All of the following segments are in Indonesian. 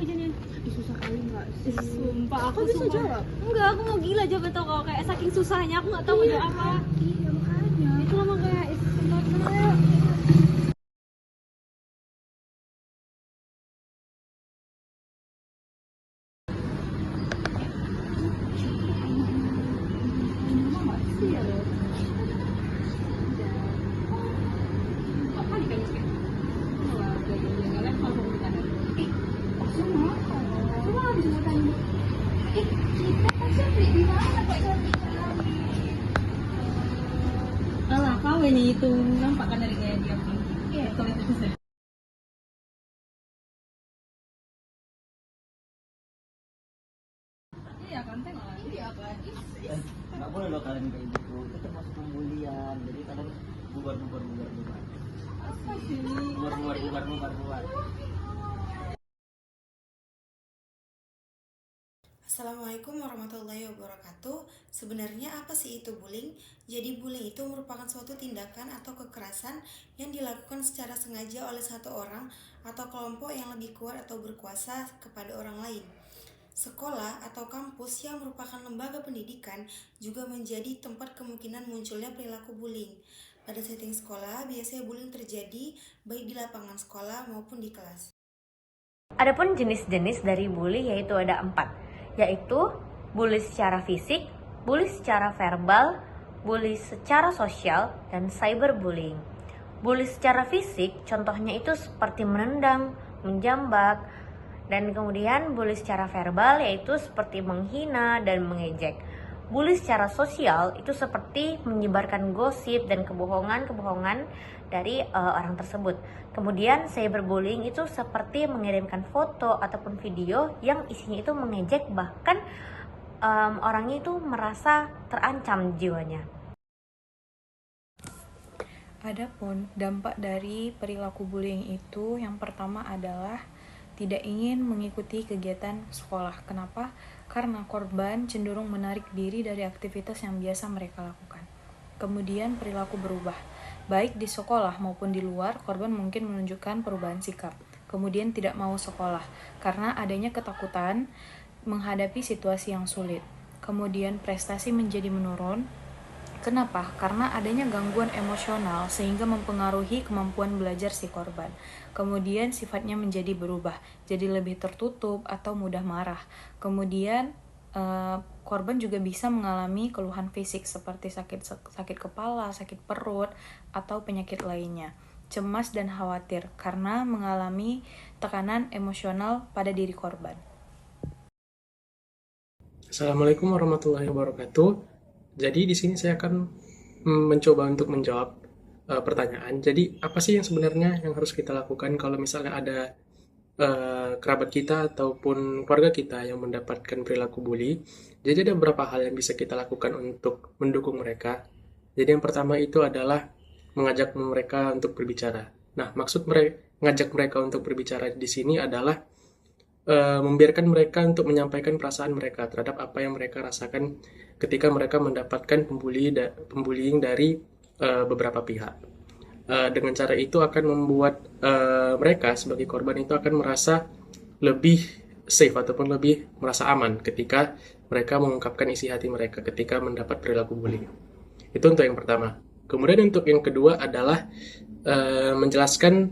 aja nih. Susah kali nggak sih? Sumpah aku bisa jawab? Enggak, aku mau gila jawab itu kok kayak saking susahnya aku nggak tahu mau jawab apa. Iya makanya. Itu lama kayak sumpah. Alah, kau ini itu nampak kan dari gaya dia. Iya, kalau itu bisa. Iya kan, tengok lagi. Iya kan. Nggak boleh loh kalian kayak gitu, itu termasuk pembulian. Jadi kalian bubar. Apa sih? Bubar. Assalamualaikum warahmatullahi wabarakatuh. Sebenarnya apa sih itu bullying? Jadi bullying itu merupakan suatu tindakan atau kekerasan yang dilakukan secara sengaja oleh satu orang atau kelompok yang lebih kuat atau berkuasa kepada orang lain. Sekolah atau kampus yang merupakan lembaga pendidikan juga menjadi tempat kemungkinan munculnya perilaku bullying. Pada setting sekolah, biasanya bullying terjadi baik di lapangan sekolah maupun di kelas. Adapun jenis-jenis dari bully yaitu ada 4, yaitu bully secara fisik, bully secara verbal, bully secara sosial, dan cyberbullying. Bully secara fisik contohnya itu seperti menendang, menjambak, dan kemudian bully secara verbal yaitu seperti menghina dan mengejek. Bully secara sosial itu seperti menyebarkan gosip dan kebohongan-kebohongan dari orang tersebut. Kemudian cyberbullying itu seperti mengirimkan foto ataupun video yang isinya itu mengejek, bahkan orangnya itu merasa terancam jiwanya. Adapun dampak dari perilaku bullying itu yang pertama adalah tidak ingin mengikuti kegiatan sekolah. Kenapa? Karena korban cenderung menarik diri dari aktivitas yang biasa mereka lakukan. Kemudian perilaku berubah. Baik di sekolah maupun di luar, korban mungkin menunjukkan perubahan sikap. Kemudian tidak mau sekolah karena adanya ketakutan menghadapi situasi yang sulit. Kemudian prestasi menjadi menurun. Kenapa? Karena adanya gangguan emosional sehingga mempengaruhi kemampuan belajar si korban. Kemudian sifatnya menjadi berubah, jadi lebih tertutup atau mudah marah. Kemudian korban juga bisa mengalami keluhan fisik seperti sakit kepala, sakit perut, atau penyakit lainnya. Cemas dan khawatir karena mengalami tekanan emosional pada diri korban. Assalamualaikum warahmatullahi wabarakatuh. Jadi di sini saya akan mencoba untuk menjawab pertanyaan. Jadi apa sih yang sebenarnya yang harus kita lakukan kalau misalnya ada kerabat kita ataupun keluarga kita yang mendapatkan perilaku bully? Jadi ada beberapa hal yang bisa kita lakukan untuk mendukung mereka. Jadi yang pertama itu adalah mengajak mereka untuk berbicara. Nah, maksud mengajak mereka untuk berbicara di sini adalah membiarkan mereka untuk menyampaikan perasaan mereka terhadap apa yang mereka rasakan ketika mereka mendapatkan pembuliing dari beberapa pihak. Dengan cara itu akan membuat mereka sebagai korban itu akan merasa lebih safe ataupun lebih merasa aman ketika mereka mengungkapkan isi hati mereka ketika mendapat perilaku bullying. Itu untuk yang pertama. Kemudian untuk yang kedua adalah menjelaskan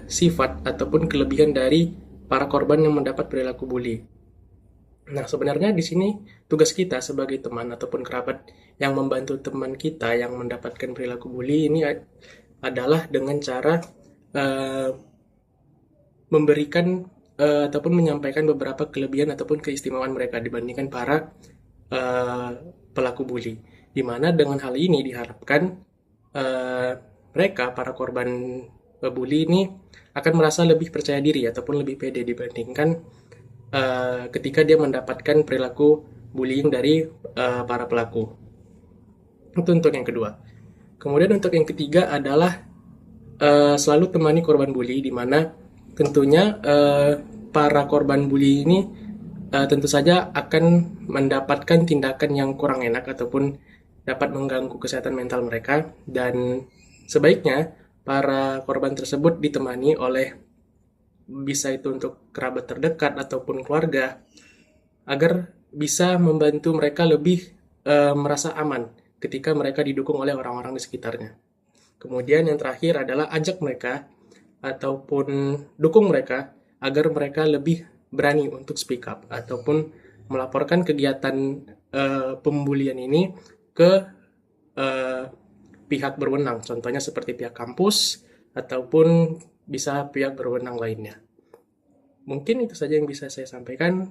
sifat ataupun kelebihan dari para korban yang mendapat perilaku bully. Nah, sebenarnya di sini tugas kita sebagai teman ataupun kerabat yang membantu teman kita yang mendapatkan perilaku bully ini adalah dengan cara memberikan ataupun menyampaikan beberapa kelebihan ataupun keistimewaan mereka dibandingkan para pelaku bully. Di mana dengan hal ini diharapkan mereka, para korban bully ini akan merasa lebih percaya diri ataupun lebih pede dibandingkan ketika dia mendapatkan perilaku bullying dari para pelaku. Itu untuk yang kedua. Kemudian untuk yang ketiga adalah selalu temani korban bully, di mana tentunya para korban bully ini tentu saja akan mendapatkan tindakan yang kurang enak ataupun dapat mengganggu kesehatan mental mereka, dan sebaiknya para korban tersebut ditemani oleh bisa itu untuk kerabat terdekat ataupun keluarga, agar bisa membantu mereka lebih merasa aman ketika mereka didukung oleh orang-orang di sekitarnya. Kemudian yang terakhir adalah ajak mereka ataupun dukung mereka agar mereka lebih berani untuk speak up ataupun melaporkan kegiatan pembulian ini ke pihak berwenang, contohnya seperti pihak kampus ataupun bisa pihak berwenang lainnya. Mungkin itu saja yang bisa saya sampaikan.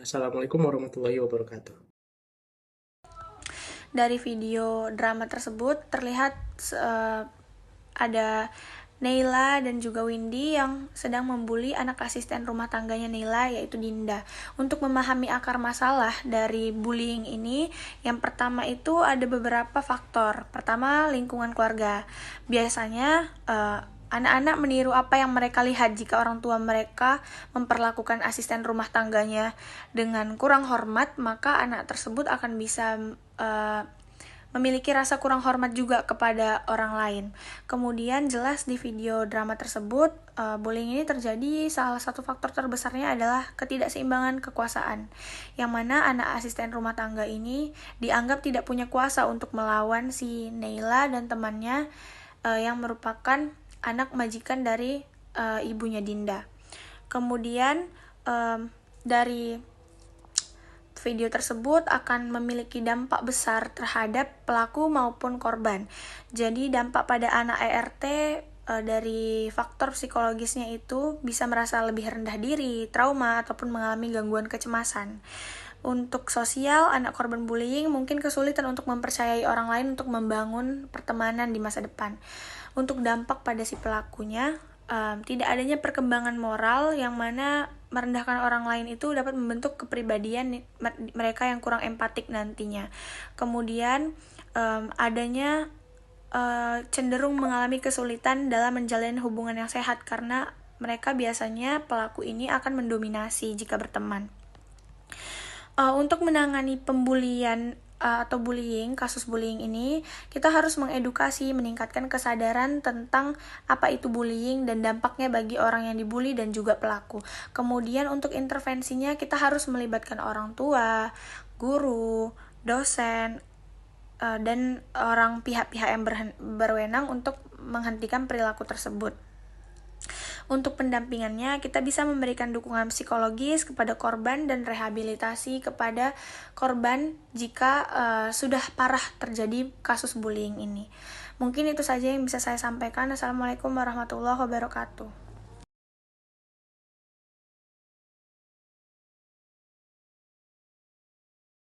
Assalamualaikum warahmatullahi wabarakatuh. Dari video drama tersebut terlihat ada Neila dan juga Windy yang sedang membuli anak asisten rumah tangganya Neila, yaitu Dinda. Untuk memahami akar masalah dari bullying ini, yang pertama itu ada beberapa faktor. Pertama, lingkungan keluarga. Biasanya anak-anak meniru apa yang mereka lihat. Jika orang tua mereka memperlakukan asisten rumah tangganya dengan kurang hormat, maka anak tersebut akan bisa memiliki rasa kurang hormat juga kepada orang lain. Kemudian jelas di video drama tersebut, bullying ini terjadi, salah satu faktor terbesarnya adalah ketidakseimbangan kekuasaan, yang mana anak asisten rumah tangga ini dianggap tidak punya kuasa untuk melawan si Neila dan temannya yang merupakan anak majikan dari ibunya Dinda. Kemudian dari video tersebut akan memiliki dampak besar terhadap pelaku maupun korban. Jadi dampak pada anak ERT dari faktor psikologisnya itu bisa merasa lebih rendah diri, trauma, ataupun mengalami gangguan kecemasan. Untuk sosial, anak korban bullying mungkin kesulitan untuk mempercayai orang lain untuk membangun pertemanan di masa depan. Untuk dampak pada si pelakunya, tidak adanya perkembangan moral yang mana merendahkan orang lain itu dapat membentuk kepribadian mereka yang kurang empatik nantinya. Kemudian adanya cenderung mengalami kesulitan dalam menjalin hubungan yang sehat karena mereka biasanya pelaku ini akan mendominasi jika berteman. Untuk menangani pembulian atau bullying, kasus bullying ini, kita harus mengedukasi, meningkatkan kesadaran tentang apa itu bullying dan dampaknya bagi orang yang dibully dan juga pelaku. Kemudian untuk intervensinya kita harus melibatkan orang tua, guru, dosen, dan orang pihak-pihak yang berwenang untuk menghentikan perilaku tersebut. Untuk pendampingannya, kita bisa memberikan dukungan psikologis kepada korban dan rehabilitasi kepada korban jika sudah parah terjadi kasus bullying ini. Mungkin itu saja yang bisa saya sampaikan. Assalamualaikum warahmatullahi wabarakatuh.